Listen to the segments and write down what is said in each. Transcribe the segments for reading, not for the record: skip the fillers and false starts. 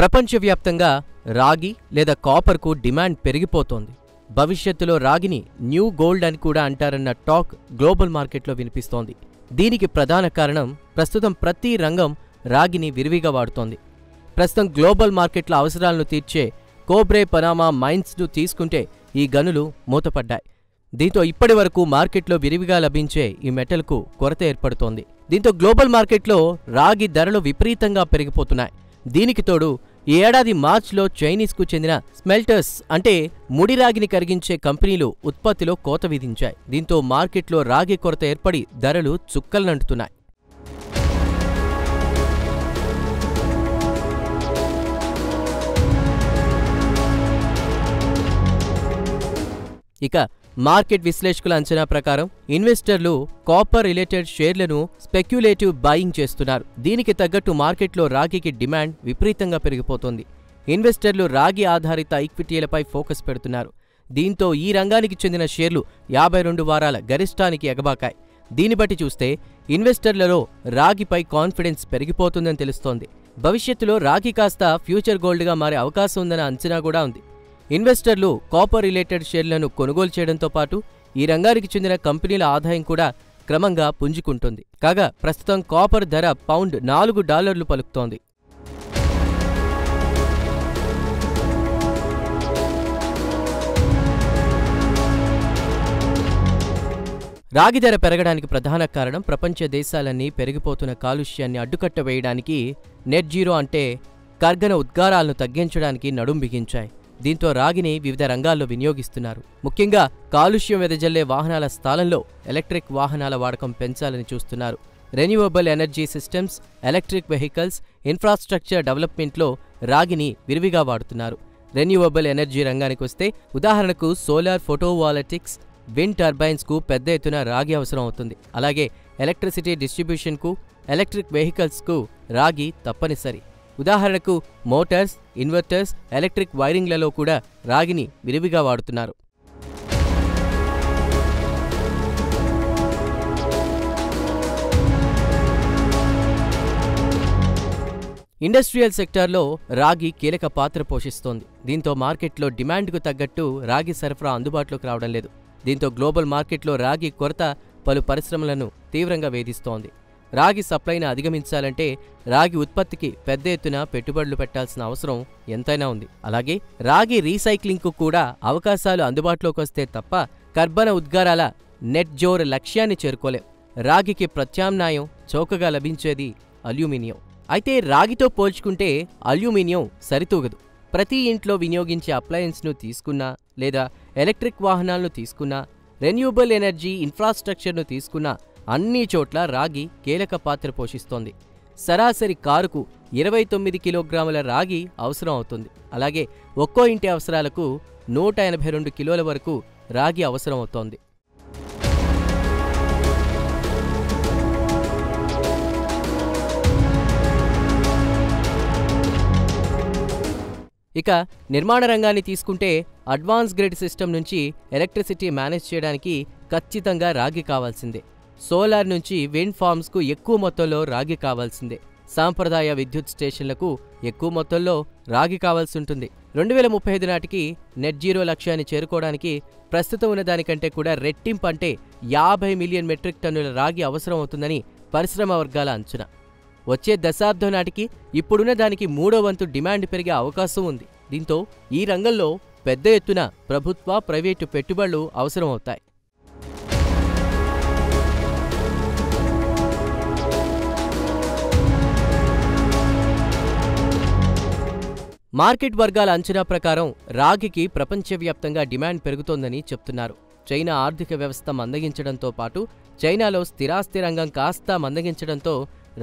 ప్రపంచవ్యాప్తంగా రాగి లేదా కాపర్కు డిమాండ్ పెరిగిపోతోంది. భవిష్యత్తులో రాగిని న్యూ గోల్డ్ అని కూడా అంటారన్న టాక్ గ్లోబల్ మార్కెట్లో వినిపిస్తోంది. దీనికి ప్రధాన కారణం ప్రస్తుతం ప్రతి రంగం రాగిని విరివిగా వాడుతోంది. ప్రస్తుతం గ్లోబల్ మార్కెట్ల అవసరాలను తీర్చే కోబ్రే పనామా మైన్స్ను తీసుకుంటే ఈ గనులు మూతపడ్డాయి. దీంతో ఇప్పటి వరకు మార్కెట్లో విరివిగా లభించే ఈ మెటల్కు కొరత ఏర్పడుతోంది. దీంతో గ్లోబల్ మార్కెట్లో రాగి ధరలు విపరీతంగా పెరిగిపోతున్నాయి. దీనికి తోడు ఈ ఏడాది మార్చిలో చైనీస్కు చెందిన స్మెల్టర్స్ అంటే ముడి రాగిని కరిగించే కంపెనీలు ఉత్పత్తిలో కోత విధించాయి. దీంతో మార్కెట్లో రాగి కొరత ఏర్పడి ధరలు చుక్కలనంటున్నాయి. ఇక మార్కెట్ విశ్లేషకుల అంచనా ప్రకారం ఇన్వెస్టర్లు కాపర్ రిలేటెడ్ షేర్లను స్పెక్యులేటివ్ బాయింగ్ చేస్తున్నారు. దీనికి తగ్గట్టు మార్కెట్లో రాగికి డిమాండ్ విపరీతంగా పెరిగిపోతోంది. ఇన్వెస్టర్లు రాగి ఆధారిత ఈక్విటీలపై ఫోకస్ పెడుతున్నారు. దీంతో ఈ రంగానికి చెందిన షేర్లు 52 వారాల గరిష్టానికి ఎగబాకాయి. దీన్ని బట్టి చూస్తే ఇన్వెస్టర్లలో రాగిపై కాన్ఫిడెన్స్ పెరిగిపోతుందని తెలుస్తోంది. భవిష్యత్తులో రాగి కాస్త ఫ్యూచర్ గోల్డ్గా మారే అవకాశం ఉందన్న అంచనా కూడా ఉంది. ఇన్వెస్టర్లు కాపర్ రిలేటెడ్ షేర్లను కొనుగోలు చేయడంతో పాటు ఈ రంగానికి చెందిన కంపెనీల ఆదాయం కూడా క్రమంగా పుంజుకుంటుంది. కాగా ప్రస్తుతం కాపర్ ధర పౌండ్ $4 పలుకుతోంది. రాగి ధర పెరగడానికి ప్రధాన కారణం ప్రపంచ దేశాలన్నీ పెరిగిపోతున్న కాలుష్యాన్ని అడ్డుకట్టవేయడానికి నెట్ జీరో అంటే కర్గన ఉద్గారాలను తగ్గించడానికి నడుం బిగించాయి. దీంతో రాగిని వివిధ రంగాల్లో వినియోగిస్తున్నారు. ముఖ్యంగా కాలుష్యం వెదజల్లే వాహనాల స్థానంలో ఎలక్ట్రిక్ వాహనాల వాడకం పెంచాలని చూస్తున్నారు. Renewable energy systems, electric vehicles, infrastructure డెవలప్మెంట్లో రాగిని విరివిగా వాడుతున్నారు. రెన్యూవబుల్ ఎనర్జీ రంగానికి వస్తే ఉదాహరణకు సోలార్ ఫోటోవాల్టిక్స్, విండ్ టర్బైన్స్కు పెద్ద ఎత్తున రాగి అవసరం అవుతుంది. అలాగే ఎలక్ట్రిసిటీ డిస్ట్రిబ్యూషన్కు, ఎలక్ట్రిక్ వెహికల్స్కు రాగి తప్పనిసరి. ఉదాహరణకు మోటార్స్, ఇన్వర్టర్స్, ఎలక్ట్రిక్ వైరింగ్లలో కూడా రాగిని విరివిగా వాడుతున్నారు. ఇండస్ట్రియల్ సెక్టార్లో రాగి కీలక పాత్ర పోషిస్తోంది. దీంతో మార్కెట్లో డిమాండ్కు తగ్గట్టు రాగి సరఫరా అందుబాటులోకి రావడం లేదు. దీంతో గ్లోబల్ మార్కెట్లో రాగి కొరత పలు పరిశ్రమలను తీవ్రంగా వేధిస్తోంది. రాగి సప్లైని అధిగమించాలంటే రాగి ఉత్పత్తికి పెద్ద ఎత్తున పెట్టుబడులు పెట్టాల్సిన అవసరం ఎంతైనా ఉంది. అలాగే రాగి రీసైక్లింగ్కు కూడా అవకాశాలు అందుబాటులోకి వస్తే తప్ప కర్బన ఉద్గారాల నెట్ జోర్ లక్ష్యాన్ని చేరుకోలేం. రాగికి ప్రత్యామ్నాయం చౌకగా లభించేది అల్యూమినియం. అయితే రాగితో పోల్చుకుంటే అల్యూమినియం సరితూగదు. ప్రతి ఇంట్లో వినియోగించే అప్లయన్స్ను తీసుకున్నా లేదా ఎలక్ట్రిక్ వాహనాలను తీసుకున్నా, రెన్యూవబుల్ ఎనర్జీ ఇన్ఫ్రాస్ట్రక్చర్ను తీసుకున్నా అన్ని చోట్ల రాగి కీలక పాత్ర పోషిస్తోంది. సరాసరి కారుకు 29 కిలోగ్రాముల రాగి అవసరం అవుతుంది. అలాగే ఒక్కో ఇంటి అవసరాలకు 182 కిలోల వరకు రాగి అవసరం అవుతోంది. ఇక నిర్మాణ రంగాన్ని తీసుకుంటే అడ్వాన్స్ గ్రిడ్ సిస్టమ్ నుంచి ఎలక్ట్రిసిటీ మేనేజ్ చేయడానికి ఖచ్చితంగా రాగి కావాల్సిందే. సోలార్ నుంచి విండ్ ఫార్మ్స్కు ఎక్కువ మొత్తంలో రాగి కావాల్సిందే. సాంప్రదాయ విద్యుత్ స్టేషన్లకు ఎక్కువ మొత్తంలో రాగి కావాల్సి ఉంటుంది. 2035 నాటికి నెట్ జీరో లక్ష్యాన్ని చేరుకోవడానికి ప్రస్తుతం ఉన్న దానికంటే కూడా రెట్టింపు అంటే 50 మిలియన్ మెట్రిక్ టన్నుల రాగి అవసరం అవుతుందని పరిశ్రమ వర్గాల అంచనా. వచ్చే దశాబ్దం నాటికి ఇప్పుడున్న దానికి 3వ వంతు డిమాండ్ పెరిగే అవకాశం ఉంది. దీంతో ఈ రంగంలో పెద్ద ఎత్తున ప్రభుత్వ, ప్రైవేటు పెట్టుబడులు అవసరమవుతాయి. మార్కెట్ వర్గాల అంచనా ప్రకారం రాగికి ప్రపంచవ్యాప్తంగా డిమాండ్ పెరుగుతోందని చెప్తున్నారు. చైనా ఆర్థిక వ్యవస్థ మందగించడంతో పాటు చైనాలో స్థిరాస్తి రంగం కాస్త మందగించడంతో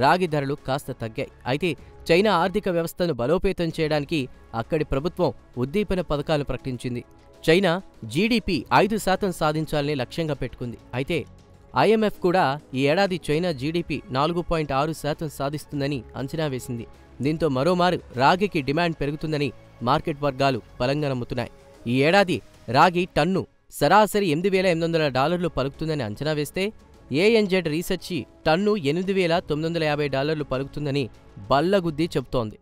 రాగి ధరలు కాస్త తగ్గాయి. అయితే చైనా ఆర్థిక వ్యవస్థను బలోపేతం చేయడానికి అక్కడి ప్రభుత్వం ఉద్దీపన పథకాలు ప్రకటించింది. చైనా జీడీపీ 5% సాధించాలని లక్ష్యంగా పెట్టుకుంది. అయితే ఐఎంఎఫ్ కూడా ఈ ఏడాది చైనా జీడీపీ 4.6% సాధిస్తుందని అంచనా వేసింది. దీంతో మరోమారు రాగికి డిమాండ్ పెరుగుతుందని మార్కెట్ వర్గాలు బలంగా నమ్ముతున్నాయి. ఈ ఏడాది రాగి టన్ను సరాసరి $8,800 పలుకుతుందని అంచనా వేస్తే ఏఎన్జెడ్ రీసెర్చి టన్ను $8,950 పలుకుతుందని బల్లగుద్ది చెబుతోంది.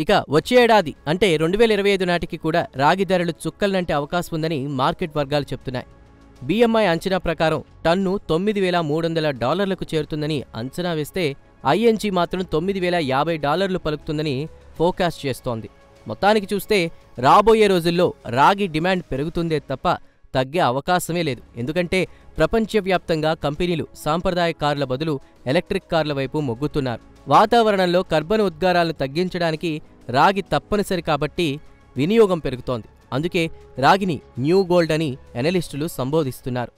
ఇక వచ్చే ఏడాది అంటే 2025 నాటికి కూడా రాగి ధరలు చుక్కల్నంటే అవకాశం ఉందని మార్కెట్ వర్గాలు చెప్తున్నాయి. BMI అంచనా ప్రకారం టన్ను $9,300లకు చేరుతుందని అంచనా వేస్తే ING మాత్రం $9,050 పలుకుతుందని ఫోర్కాస్ట్ చేస్తోంది. మొత్తానికి చూస్తే రాబోయే రోజుల్లో రాగి డిమాండ్ పెరుగుతుందే తప్ప తగ్గే అవకాశమే లేదు. ఎందుకంటే ప్రపంచవ్యాప్తంగా కంపెనీలు సాంప్రదాయ కార్ల బదులు ఎలక్ట్రిక్ కార్ల వైపు మొగ్గుతున్నారు. వాతావరణంలో కర్బన ఉద్గారాలను తగ్గించడానికి రాగి తప్పనిసరి కాబట్టి వినియోగం పెరుగుతోంది. అందుకే రాగిని న్యూ గోల్డ్ అని ఎనలిస్టులు సంబోధిస్తున్నారు.